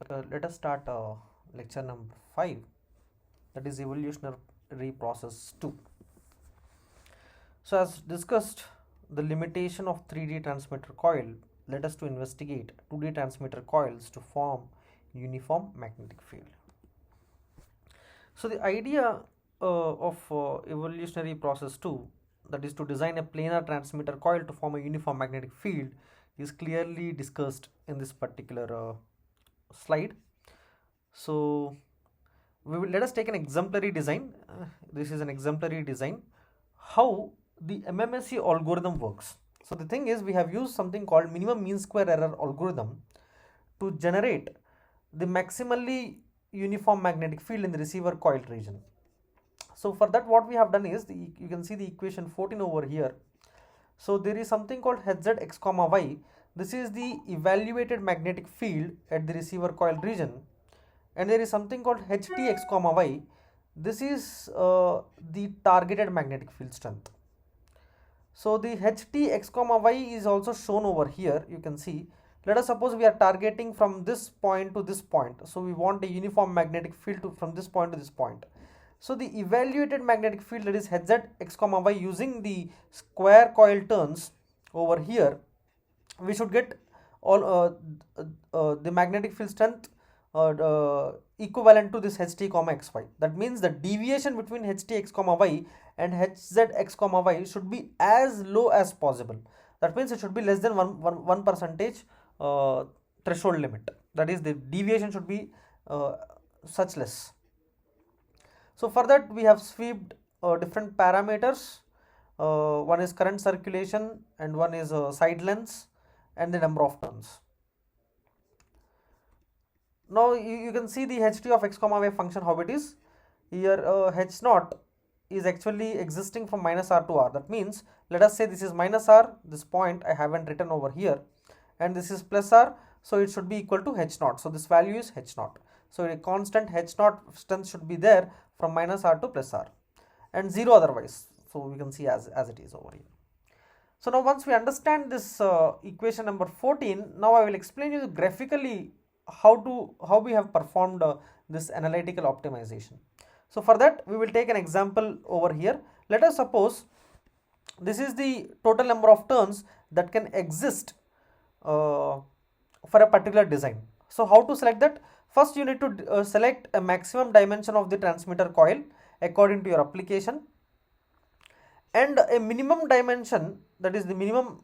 Let us start lecture number 5, that is evolutionary process 2. So as discussed the limitation of 3D transmitter coil, let us to investigate 2D transmitter coils to form uniform magnetic field. So the idea of evolutionary process 2, that is to design a planar transmitter coil to form a uniform magnetic field, is clearly discussed in this particular slide. So let us take an exemplary design. This is an exemplary design. How the MMSE algorithm works. So the thing is, we have used something called minimum mean square error algorithm to generate the maximally uniform magnetic field in the receiver coil region. So for that, what we have done is, you can see the equation 14 over here. So there is something called Hz x comma y. This is the evaluated magnetic field at the receiver coil region, and there is something called Ht x comma y. This is the targeted magnetic field strength. So the Ht x comma y is also shown over here. You can see, let us suppose we are targeting from this point to this point. So we want a uniform magnetic field from this point to this point. So the evaluated magnetic field, that is Hz x comma y, using the square coil turns over here, we should get all the magnetic field strength equivalent to this Ht comma xy. That means the deviation between Ht x comma y and Hz x comma y should be as low as possible. That means it should be less than 1% threshold limit. That is, the deviation should be such less. So for that, we have swept different parameters. One is current circulation, and one is side lengths, and the number of turns. Now you can see the Ht of x comma y function, how it is. Here H naught is actually existing from minus r to r. That means, let us say this is minus r, this point I haven't written over here, and this is plus r, so it should be equal to H naught. So this value is H naught. So a constant H naught strength should be there from minus r to plus r, and 0 otherwise. So we can see as it is over here. So now once we understand this equation number 14, now I will explain you graphically how we have performed this analytical optimization. So for that, we will take an example over here. Let us suppose this is the total number of turns that can exist for a particular design. So how to select that? First, you need to select a maximum dimension of the transmitter coil according to your application, and a minimum dimension, that is the minimum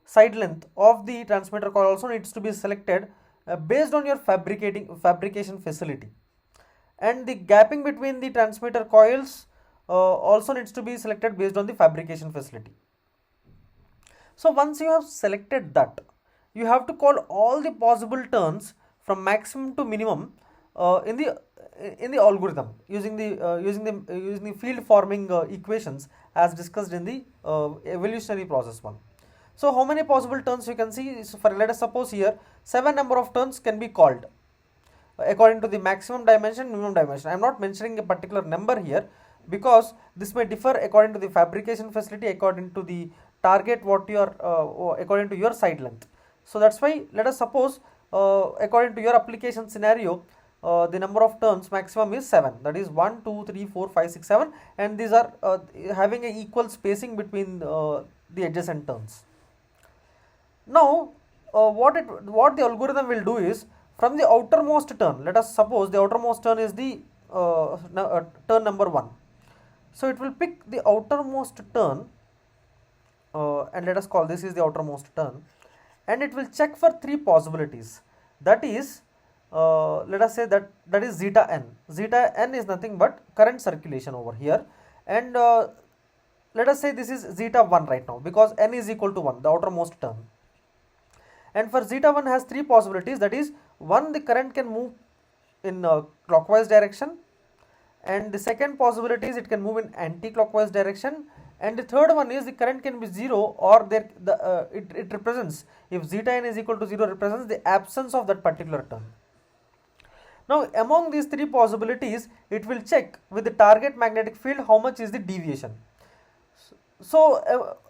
side length of the transmitter coil, also needs to be selected based on your fabrication facility, and the gapping between the transmitter coils also needs to be selected based on the fabrication facility. So once you have selected that, you have to call all the possible turns from maximum to minimum in the algorithm using the field forming equations as discussed in the evolutionary process 1. So how many possible turns you can see? So for, let us suppose here 7 number of turns can be called according to the maximum dimension, minimum dimension. I am not mentioning a particular number here because this may differ according to the fabrication facility, according to the target what you are according to your side length. So that's why, let us suppose according to your application scenario, the number of turns maximum is 7, that is 1 2 3 4 5 6 7, and these are having an equal spacing between the adjacent turns. Now what the algorithm will do is, from the outermost turn, let us suppose the outermost turn is the turn number 1. So it will pick the outermost turn, and let us call this is the outermost turn, and it will check for 3 possibilities. That is, let us say that is zeta n. Zeta n is nothing but current circulation over here, and let us say this is zeta 1 right now, because n is equal to 1, the outermost turn. And for zeta 1 has 3 possibilities, that is, 1, the current can move in clockwise direction, and the second possibility is it can move in anti-clockwise direction, and the third one is the current can be 0, or it represents, if zeta n is equal to 0, represents the absence of that particular turn. Now among these 3 possibilities, it will check with the target magnetic field how much is the deviation. So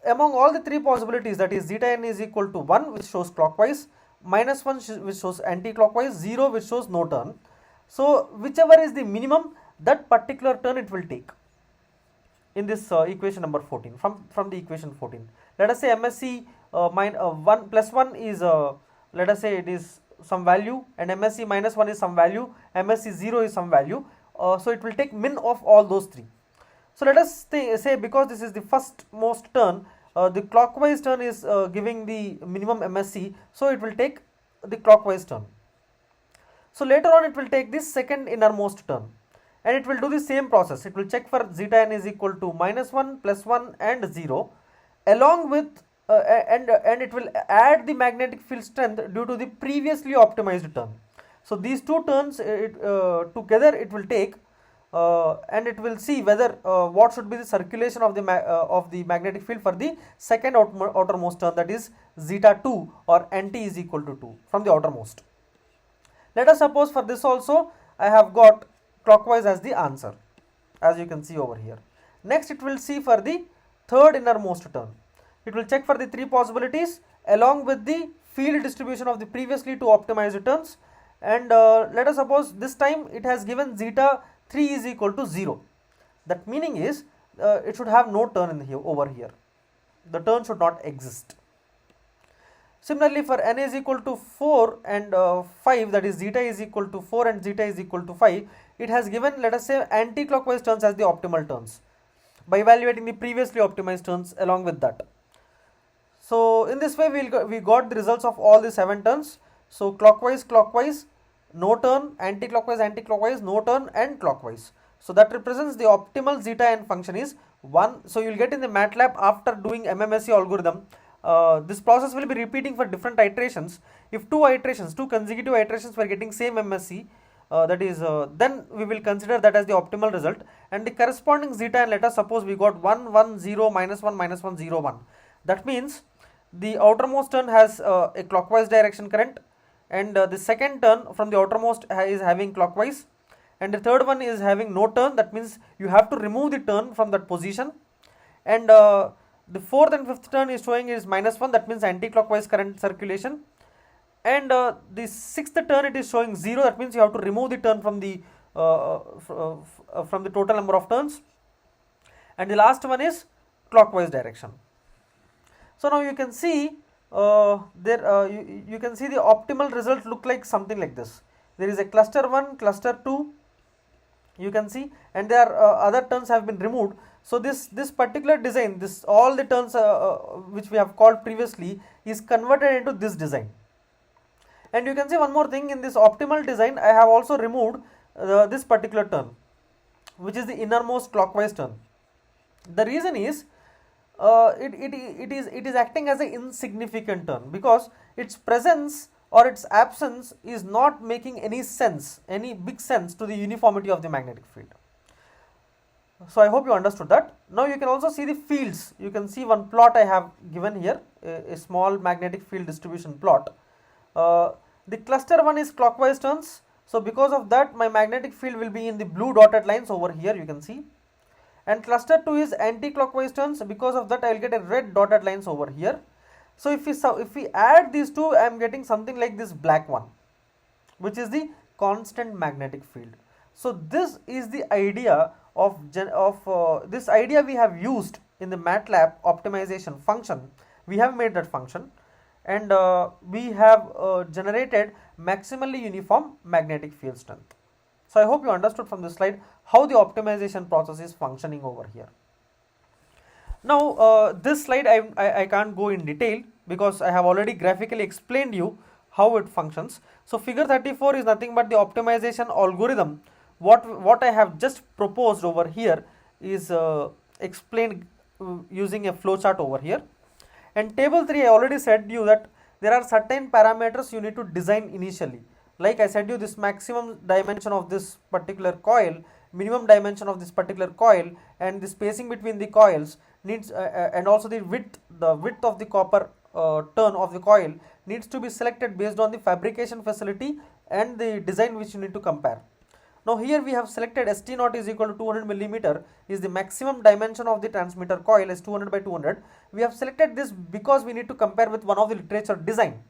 among all the 3 possibilities, that is zeta n is equal to 1, which shows clockwise, -1 which shows anti-clockwise, 0 which shows no turn. So whichever is the minimum, that particular turn it will take in this equation number 14, from the equation 14. Let us say MSC 1 plus 1 is let us say it is some value, and MSC minus 1 is some value, MSC 0 is some value, so it will take min of all those three. So let us say because this is the first most turn, the clockwise turn is giving the minimum MSC, so it will take the clockwise turn. So later on it will take this second innermost turn, and it will do the same process. It will check for zeta n is equal to -1, +1 and 0, along with and it will add the magnetic field strength due to the previously optimized turn. So these two turns together it will take, and it will see whether what should be the circulation of the magnetic field for the second outermost turn, that is zeta 2 or nt is equal to 2 from the outermost. Let us suppose for this also I have got clockwise as the answer, as you can see over here. Next it will see for the third innermost turn. It will check for the three possibilities along with the field distribution of the previously two optimized turns, and let us suppose this time it has given zeta 3 is equal to 0. That meaning is it should have no turn in here, over here. The turn should not exist. Similarly, for n is equal to 4 and 5, that is zeta is equal to 4 and zeta is equal to 5, it has given, let us say, anti-clockwise turns as the optimal turns by evaluating the previously optimized turns along with that. So in this way we got the results of all the 7 turns. So clockwise, clockwise, no turn, anti-clockwise, anti-clockwise, no turn, and clockwise. So that represents the optimal zeta n function is 1. So you will get in the MATLAB after doing MMSE algorithm. This process will be repeating for different iterations. If two consecutive iterations were getting same MSE, that is then we will consider that as the optimal result, and the corresponding zeta n, let us suppose we got 1 1 0 -1 -1 0 1. That means the outermost turn has a clockwise direction current, and the second turn from the outermost is having clockwise, and the third one is having no turn. That means you have to remove the turn from that position, and the fourth and fifth turn is showing is -1, that means anti-clockwise current circulation, and the sixth turn it is showing 0, that means you have to remove the turn from the total number of turns, and the last one is clockwise direction. So now you can see you can see the optimal result look like something like this. There is a cluster 1, cluster 2, you can see, and there are other turns have been removed. So this particular design, all the turns which we have called previously is converted into this design. And you can see one more thing, in this optimal design I have also removed this particular turn, which is the innermost clockwise turn. The reason is it is acting as an insignificant turn, because its presence or its absence is not making any big sense to the uniformity of the magnetic field. So I hope you understood that. Now you can also see the fields. You can see one plot I have given here, a small magnetic field distribution plot. The cluster 1 is clockwise turns, so because of that my magnetic field will be in the blue dotted lines over here, you can see. And cluster 2 is anti-clockwise turns, because of that I will get a red dotted lines over here. So if we add these two, I am getting something like this black one, which is the constant magnetic field. So this is the idea of this idea we have used in the MATLAB optimization function. We have made that function, and we have generated maximally uniform magnetic field strength. So I hope you understood from this slide how the optimization process is functioning over here. Now this slide I can't go in detail, because I have already graphically explained you how it functions. So figure 34 is nothing but the optimization algorithm. What I have just proposed over here is explained using a flowchart over here. And table 3 I already said you that there are certain parameters you need to design initially. Like I said you, this maximum dimension of this particular coil, minimum dimension of this particular coil, and the spacing between the coils needs and also the width of the copper turn of the coil needs to be selected based on the fabrication facility and the design which you need to compare. Now here we have selected ST0 is equal to 200 mm is the maximum dimension of the transmitter coil is 200 by 200. We have selected this because we need to compare with one of the literature design.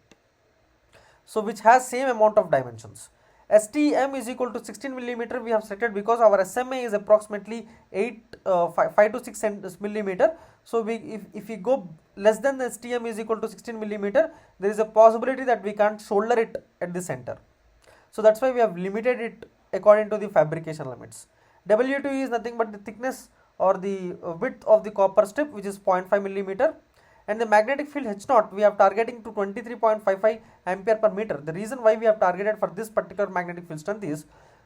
so which has same amount of dimensions. STM is equal to 16 millimeter we have selected because our SMA is approximately 5 to 6 millimeter. So if we go less than the STM is equal to 16 millimeter, there is a possibility that we can't solder it at the center. So that's why we have limited it according to the fabrication limits. W2 is nothing but the thickness or the width of the copper strip, which is 0.5 millimeter. And the magnetic field H0 we are targeting to 23.55 ampere per meter. The reason why we have targeted for this particular magnetic field strength is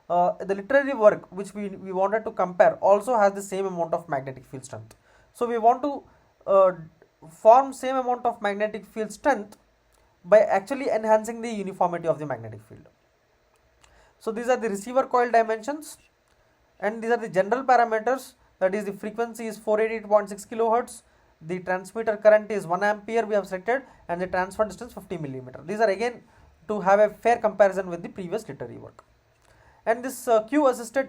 the literary work which we wanted to compare also has the same amount of magnetic field strength. So we want to form same amount of magnetic field strength by actually enhancing the uniformity of the magnetic field. So these are the receiver coil dimensions, and these are the general parameters, that is the frequency is 488.6 kilohertz, the transmitter current is 1 ampere we have selected, and the transfer distance 50 millimeter. These are again to have a fair comparison with the previous literary work. And this Q assisted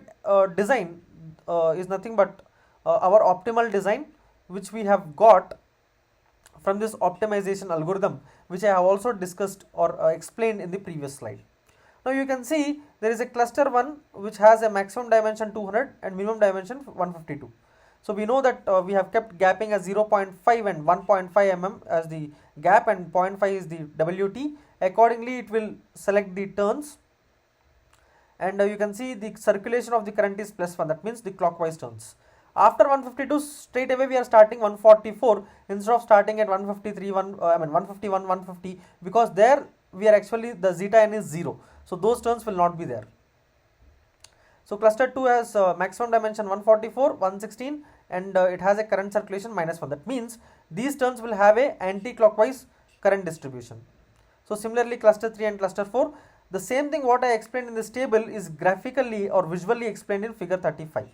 design is nothing but our optimal design which we have got from this optimization algorithm, which I have also discussed or explained in the previous slide. Now you can see there is a cluster 1 which has a maximum dimension 200 and minimum dimension 152. So we know that we have kept gapping as 0.5 and 1.5 mm as the gap, and 0.5 is the WT. Accordingly it will select the turns, and you can see the circulation of the current is +1, that means the clockwise turns. After 152 straight away we are starting 144 instead of starting at 153, 151, 150, because there we are actually the zeta n is 0. So those turns will not be there. So cluster 2 has maximum dimension 144, 116, and it has a current circulation -1. That means these turns will have a anti-clockwise current distribution. So similarly cluster 3 and cluster 4, the same thing what I explained in this table is graphically or visually explained in figure 35.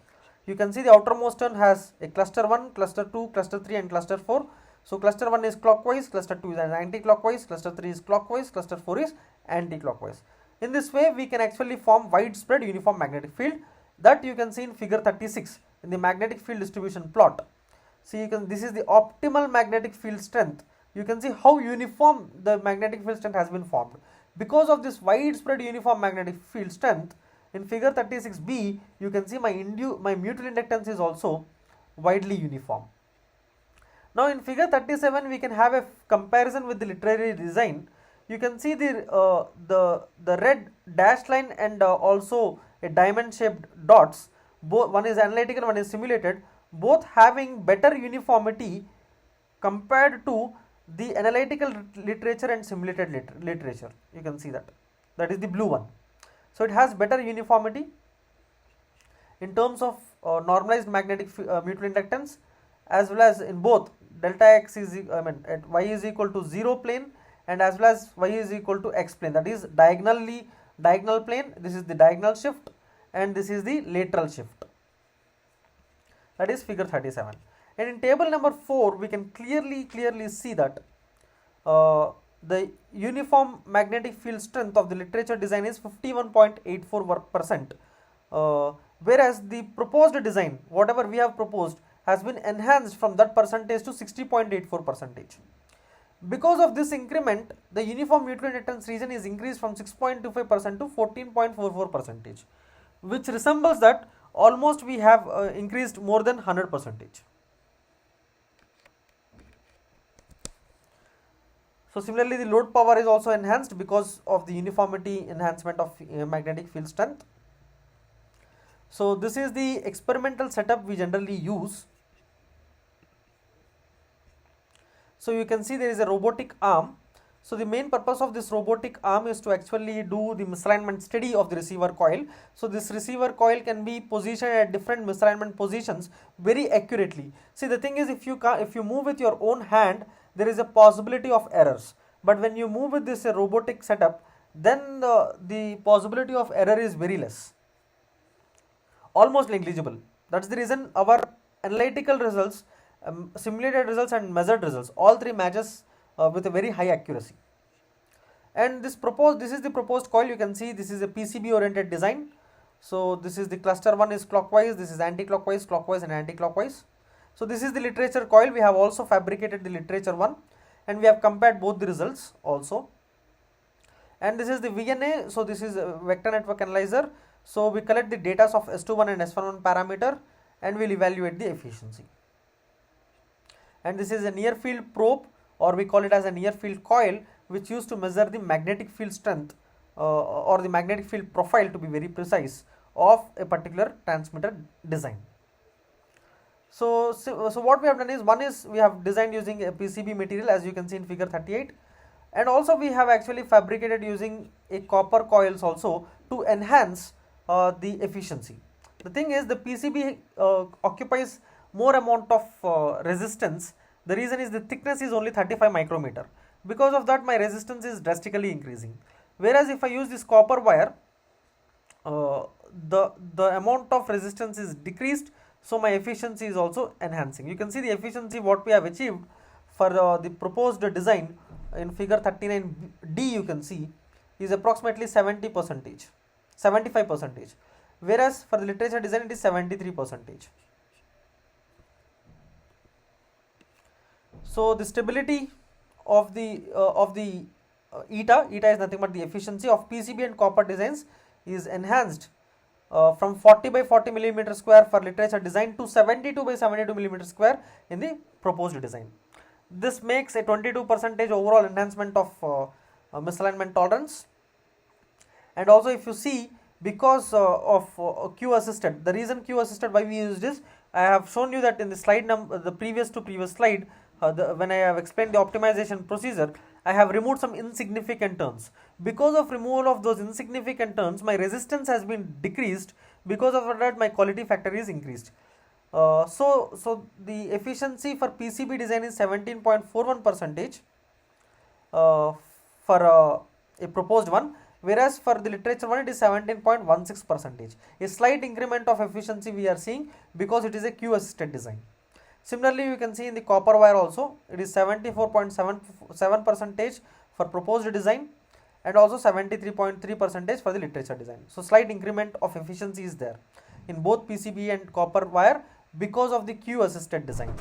You can see the outermost turn has a cluster 1, cluster 2, cluster 3 and cluster 4. So cluster 1 is clockwise, cluster 2 is anti-clockwise, cluster 3 is clockwise, cluster 4 is anti-clockwise. In this way we can actually form widespread uniform magnetic field, that you can see in figure 36 in the magnetic field distribution plot. See, this is the optimal magnetic field strength. You can see how uniform the magnetic field strength has been formed. Because of this widespread uniform magnetic field strength, in figure 36b you can see my mutual inductance is also widely uniform. Now in figure 37 we can have a comparison with the literary design. You can see the red dashed line and also a diamond shaped dots, both one is analytical, one is simulated, both having better uniformity compared to the analytical literature and simulated literature. You can see that is the blue one. So it has better uniformity in terms of normalized magnetic mutual inductance, as well as in both delta x is at y is equal to 0 plane, and as well as y is equal to x plane, that is diagonal plane. This is the diagonal shift and this is the lateral shift, that is figure 37. And in table number 4 we can clearly see that the uniform magnetic field strength of the literature design is 51.84%, whereas the proposed design, whatever we have proposed, has been enhanced from that percentage to 60.84%. Because of this increment, the uniform mutual inductance region is increased from 6.25% to 14.44%, which resembles that almost we have increased more than 100%. So similarly the load power is also enhanced because of the uniformity enhancement of magnetic field strength. So this is the experimental setup we generally use. So you can see there is a robotic arm. So the main purpose of this robotic arm is to actually do the misalignment study of the receiver coil. So this receiver coil can be positioned at different misalignment positions very accurately. See, the thing is, if you move with your own hand, there is a possibility of errors. But when you move with this robotic setup, then the possibility of error is very less, almost negligible. That's the reason our analytical results, simulated results and measured results, all three matches with a very high accuracy. And this is the proposed coil. You can see this is a PCB oriented design. So this is the cluster 1 is clockwise, this is anti-clockwise, clockwise and anti-clockwise. So this is the literature coil. We have also fabricated the literature one and we have compared both the results also. and this is the VNA. So this is a vector network analyzer. So we collect the data of S21 and S11 parameter and we'll evaluate the efficiency. And this is a near field probe, or we call it as a near field coil, which used to measure the magnetic field strength or the magnetic field profile, to be very precise, of a particular transmitter design. So what we have done is, one is we have designed using a PCB material, as you can see in figure 38, and also we have actually fabricated using a copper coils also to enhance the efficiency. The thing is, the PCB occupies more amount of resistance. The reason is the thickness is only 35 micrometer. Because of that, my resistance is drastically increasing. Whereas if I use this copper wire, the amount of resistance is decreased, so my efficiency is also enhancing. You can see the efficiency what we have achieved for the proposed design in figure 39D, you can see, is approximately 70%, 75%, whereas for the literature design it is 73%. So the stability of the eta is nothing but the efficiency of PCB and copper designs is enhanced from 40 by 40 millimeter square for literature design to 72 by 72 millimeter square in the proposed design. This makes a 22% overall enhancement of misalignment tolerance. And also, if you see, because of Q assisted, the reason Q assisted why we used this, I have shown you that in the slide number, the previous slide, when I have explained the optimization procedure, I have removed some insignificant turns. Because of removal of those insignificant turns, my resistance has been decreased. Because of that, my quality factor is increased. So the efficiency for PCB design is 17.41% for a proposed one, whereas for the literature one it is 17.16%. A slight increment of efficiency we are seeing because it is a Q assisted design. Similarly, you can see in the copper wire also it is 74.77% for proposed design and also 73.3% for the literature design. So slight increment of efficiency is there in both PCB and copper wire because of the Q assisted design,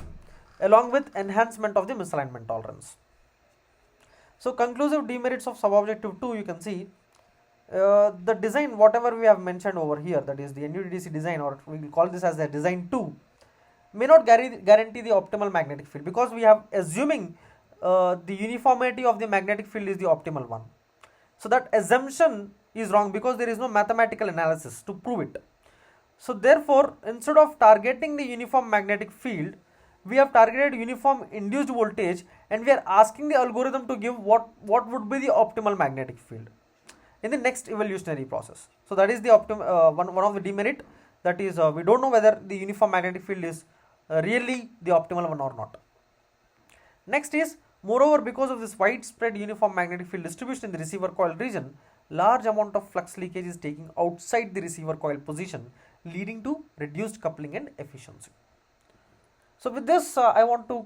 along with enhancement of the misalignment tolerance. So conclusive demerits of subobjective 2, you can see the design whatever we have mentioned over here, that is the NUDDC design, or we will call this as the design 2, may not guarantee the optimal magnetic field, because we have assuming the uniformity of the magnetic field is the optimal one. So that assumption is wrong because there is no mathematical analysis to prove it. So therefore, instead of targeting the uniform magnetic field, we have targeted uniform induced voltage, and we are asking the algorithm to give what would be the optimal magnetic field in the next evolutionary process. So that is the one of the demerit, that is we don't know whether the uniform magnetic field is really the optimal one or not. Next is, moreover, because of this widespread uniform magnetic field distribution in the receiver coil region, large amount of flux leakage is taking outside the receiver coil position, leading to reduced coupling and efficiency. So with this, I want to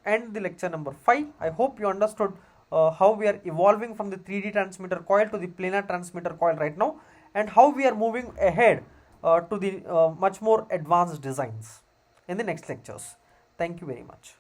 end the lecture number 5. I hope you understood how we are evolving from the 3D transmitter coil to the planar transmitter coil right now, and how we are moving ahead to the much more advanced designs in the next lectures. Thank you very much.